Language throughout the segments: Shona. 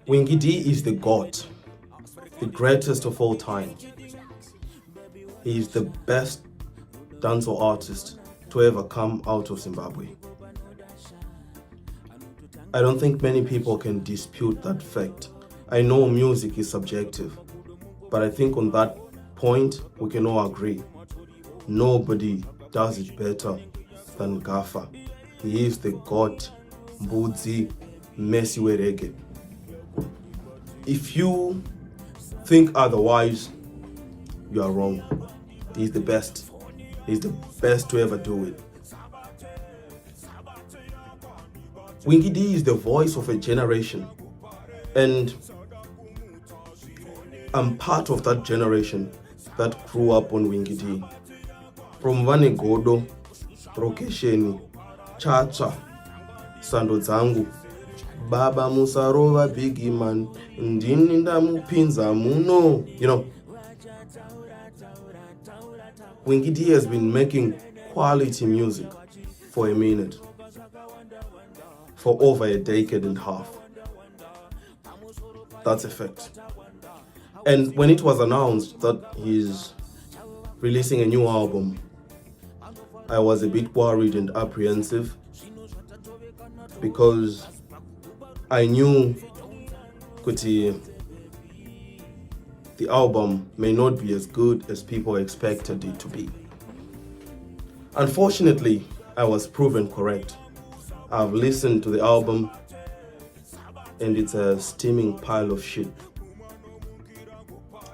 Winky D is the god, the greatest of all time. He is the best dancehall artist to ever come out of Zimbabwe. I don't think many people can dispute that fact. I know music is subjective, but I think on that point we can all agree. Nobody does it better than Gafa. He is the god, Mbudzi, Messi Reggae. If you think otherwise, you are wrong. He's the best. He's the best to ever do it. Winky D is the voice of a generation, and I'm part of that generation that grew up on Winky D. From Vane Godo, Rokesheni, Chacha, Sando Zangu, Baba Musarova, Biggie Man, Ndini Ndamupinza Muno. Winky D has been making quality music for a minute, for over a decade and a half. That's a fact. And when it was announced that he's releasing a new album, I was a bit worried and apprehensive because I knew Kuti, the album may not be as good as people expected it to be. Unfortunately, I was proven correct. I've listened to the album and it's a steaming pile of shit.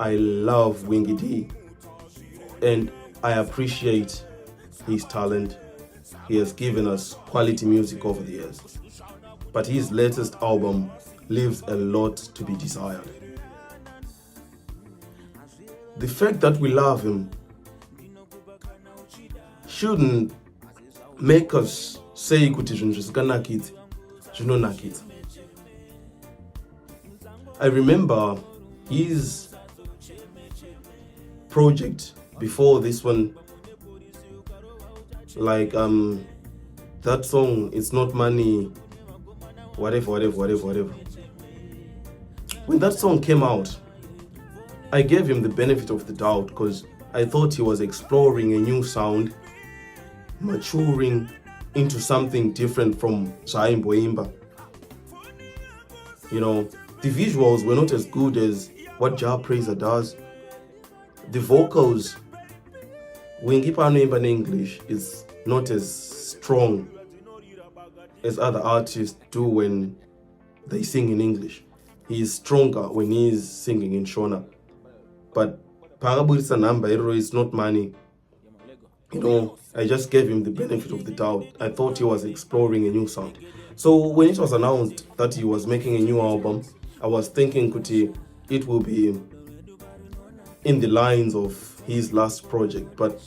I love Winky D and I appreciate his talent. He has given us quality music over the years. But his latest album leaves a lot to be desired. The fact that we love him shouldn't make us say kuti zvinhu zvisikanakidzi zvinonakidza. I remember his project before this one, like that song, It's Not Money, whatever. When that song came out, I gave him the benefit of the doubt because I thought he was exploring a new sound, maturing into something different from Shaimboimba. The visuals were not as good as what Jah Praiser does. The vocals, Winky Panoimba in English, is not as strong as other artists do when they sing in English. He is stronger when he is singing in Shona. But Paraburisa number, It's Not Money. I just gave him the benefit of the doubt. I thought he was exploring a new sound. So when it was announced that he was making a new album, I was thinking Kuti, it will be in the lines of his last project. But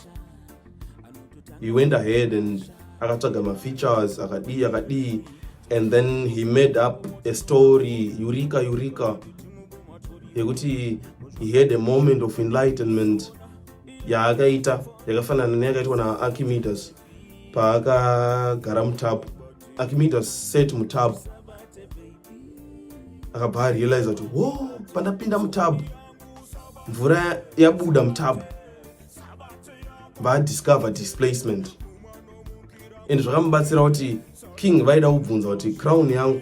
he went ahead and akatagama features, akadi, and then he made up a story, Eureka. He had a moment of enlightenment. Yakafanana neyakaitwa naArchimedes paakagara mutabu. Archimedes sat mutabu akabva arealize kuti pandapinda mutabu mvura yabuda mutabu, vaadiscover displacement. And zvakamubatsira kuti king vaida kubvunza kuti crown yangu,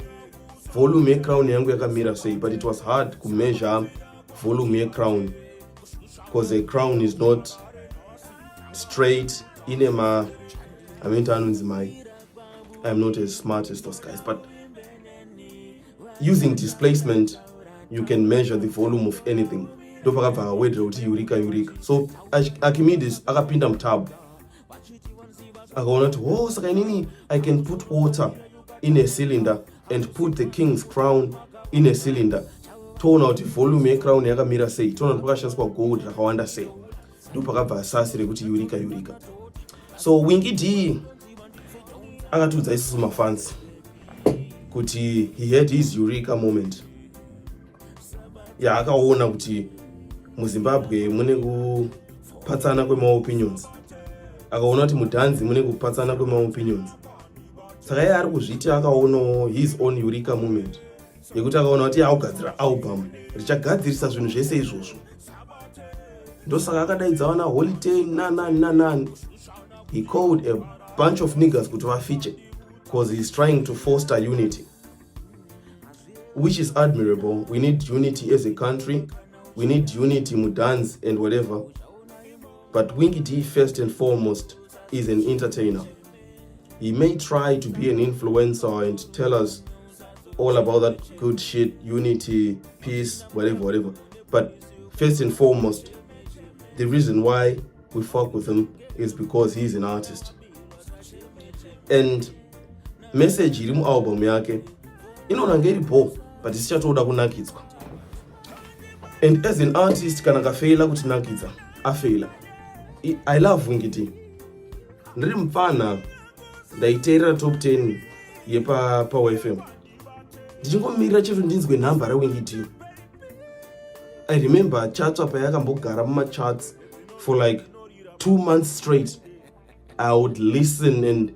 volume yecrown yangu yakamira sei, but it was hard to measure volume yecrown because a crown is not straight. I'm not as smart as those guys, but using displacement you can measure the volume of anything. Eureka. So Archimedes akapinda mutabu akaona kuti saka inini I can put water in a cylinder and put the king's crown in a cylinder. Toona kuti volume yecrown yakamira sei, toona kuti pakashandiswa gold rakawanda sei. Ndopakabva asasi rekuti Eureka. So Winky D akatudza isusu mafans kuti he had his Eureka moment. Akaona kuti muZimbabwe mune kupatsana kwemaopinions. Akaona kuti mudhanzi mune kupatsana kwemaopinions. saka iye ari kuzviti akaonawo his own eureka moment yekuti akaona kuti augadzira album richagadzirisa zvinhu zvese izvozvo. Ndosaka akadaidza vana Holiday nanani. He called a bunch of niggas kuti vafeature because he's trying to foster unity, which is admirable. We need unity as a country. We need unity in dance and whatever. But Winky D, first and foremost, is an entertainer. He may try to be an influencer and tell us all about that good shit, unity, peace, whatever. But first and foremost, the reason why we fuck with him is because he's an artist. And message iri mualbum yake inonanga iripo but isichatoda kunakidzwa. And as an artist kana kafeila kuti nakidza afeila. I love Winky D. Ndiri mfana ndaiteerera top 10 yepa Power FM. Ndichingomirira chete ndinzwe nhamba raWinky D. I remember chatswa payakambogara mumacharts for like 2 months straight. I would listen, and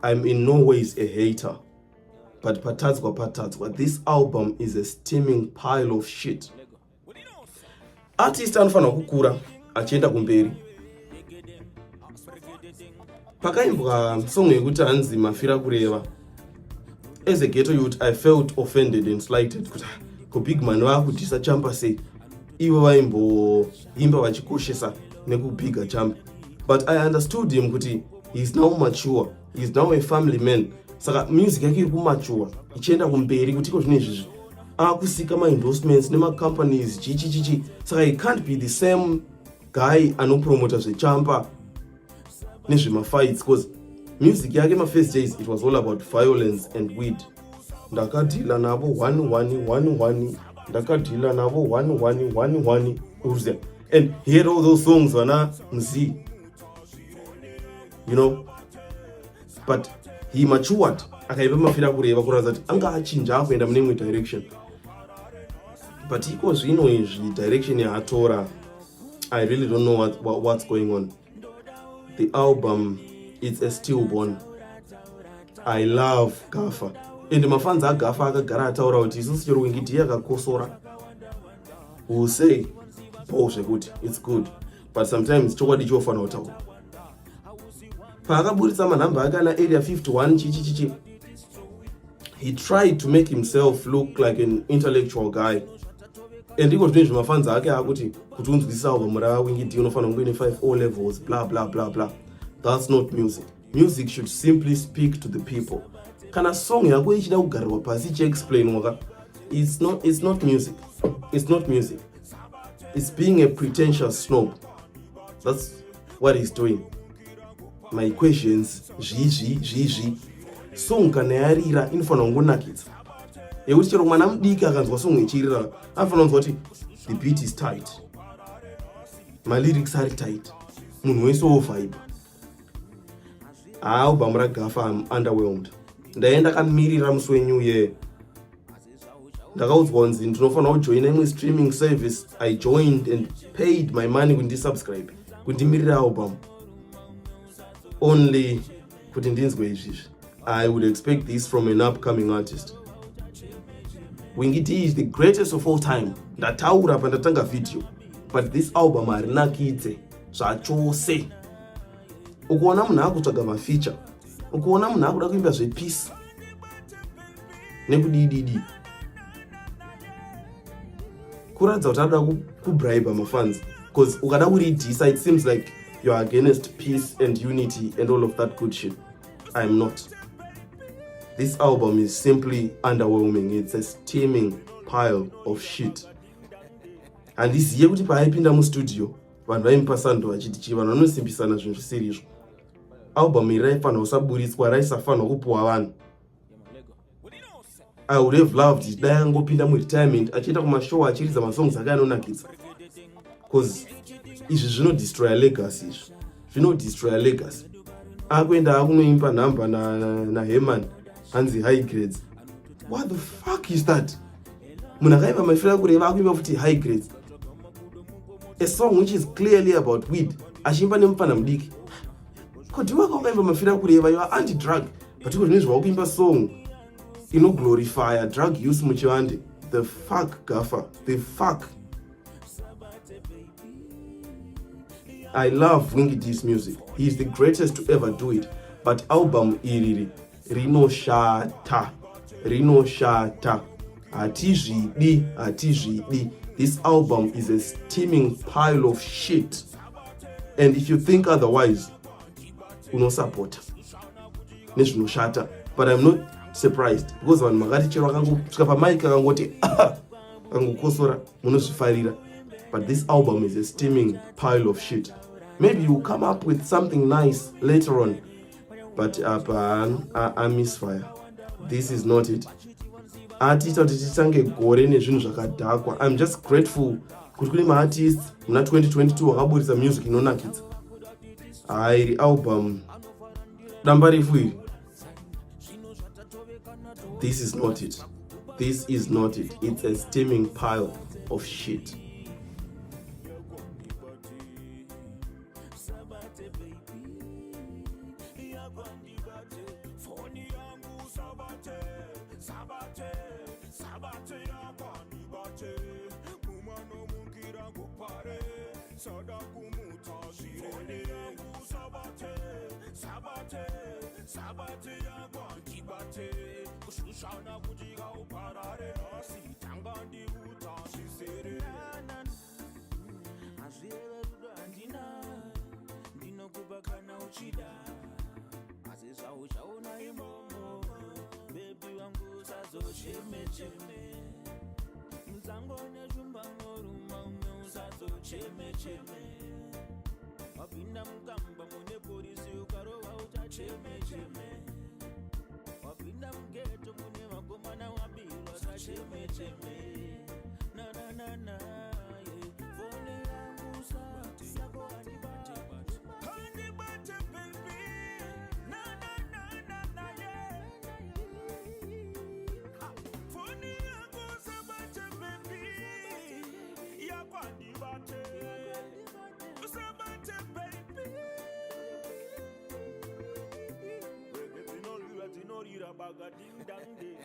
I'm in no ways a hater. But patatswa, this album is a steaming pile of shit. Artist anofana kukura achienda kumberi. Pakaimbwa song yekuti hanzi mafira kureva. As a ghetto youth, I felt offended and slighted. Ko big man vakudhisa champa sei ivo vaimboimba vachikoshesa nekubhiga champa. But I understood him kuti he's now mature, he's now a family man. Saka music yake iri kumature ichienda kumberi kuti iko zvine izvizvi akusika ma-endorsements nema-companies chichichichi. Saka he can't be the same guy anopromota zvechampa nezvema-fights, because music yake ma-first days it was all about violence and weed. Ndakadhila navo 1 ndakadhila navo 1 and he had all those songs vana mzi, you know. But he matured akaiva mafira kureva kuratidza kuti anga achinja kuenda mune imwe direction. But iko zvino izvi direction yaatora, I really don't know what's going on. The album, it's a stillborn. I love Gafa. And mafans aGafa akagara ataura kuti isusu chero Winky D akakosora. We will say poshe kuti it's good, but sometimes chokwadi chofana kutaura. Paakaburitsa manhamba ake ana area 51 chichichichi, he tried to make himself look like an intellectual guy. And iko zvine zvimafans ake akuti kuti unzwisisa album raWinky D unofana kunge ne 5 O levels blah blah blah blah. That's not music. Music should simply speak to the people. Kana song yako ichida kugarirwa pasi ichiexplain waka, it's not music. It's not music. It's being a pretentious snob. That's what he's doing. My questions, zhizhi. Song kana yarira inofana kungonakidza. Yekuti chero mwana mudiki akanzwa song ichirira anofana kunzwa kuti the beat is tight, my lyrics are tight, munhu wese vibe. Album raGafa, I'm underwhelmed. Ndaenda kamirira musi weNew Year. Ndakaudzwa kunzi ndinofana kujoina imwe streaming service. I joined and paid my money kuti ndisubscribe kundimirira album only kuti ndinzwe izvizvi. I would expect this from an upcoming artist. Winky D is the greatest of all time. Ndataura pandatanga video, but this album harinakidze zvachose. Ukuona munhu akutsvaga mafeature, ukuona munhu akuda kuimba zvepeace nekudididi, kuratidza kuti anoda kubribe mafans. Because ukada kuridhisa, it seems like you are against peace and unity and all of that good shit. I'm not. This album is simply underwhelming. It's a steaming pile of shit. And ndiziye kuti paaipinda mustudio vanhu vaimupasando vachiti vanhu vanosimbisana zvinhu zvisiri izvo. Album iri raifanira kusaburitswa, raisafanira kupuwa vanhu. I would have loved it dai angopinda muretirement achienda kumashow achiridza masongs ake anonakidza. Because izvi zvinodestroya legacy, izvi zvinodestroya legacy. Akuenda akunoimba nhamba naHerman hanzi high grades. What the fuck is that? Munhu akaimba mafira kureva akuimba futi high grades. A song which is clearly about weed, achiimba nemufana mudiki. Kuti wakaimba mafira kureva, you are anti-drug, particularly nezva kuimba song inoglorifya drug use muchivande. The fuck, Gaffer, the fuck. I love Winky D's music. He is the greatest to ever do it. But album iriri rinoshata. Hatizvidi. This album is a steaming pile of shit. And if you think otherwise, unosupporta nezvinoshata. But I'm not surprised because vanhu makati chero akangosvika pamike akangoti akangokosora munozvifarira. But this album is a steaming pile of shit. Maybe you come up with something nice later on, but I misfire. This is not it. Artists kuti titange gore nezvinhu zvakadhakwa. I'm just grateful kuti kune maartists muna 2022 vakaburitsa music inonakidza. Iri album damba refu iri. This is not it. This is not it. It's a steaming pile of shit. Wapinda mkamba mune polisi ukarowa utacheme. Wapinda mgeto mune magomana wabilwa sacheme. Na fone yangu sako andibate baby. Na yeah. Fone yangu sabate baby. Yako andibate. Sabate baby. Reggae tinori baga ding dang day.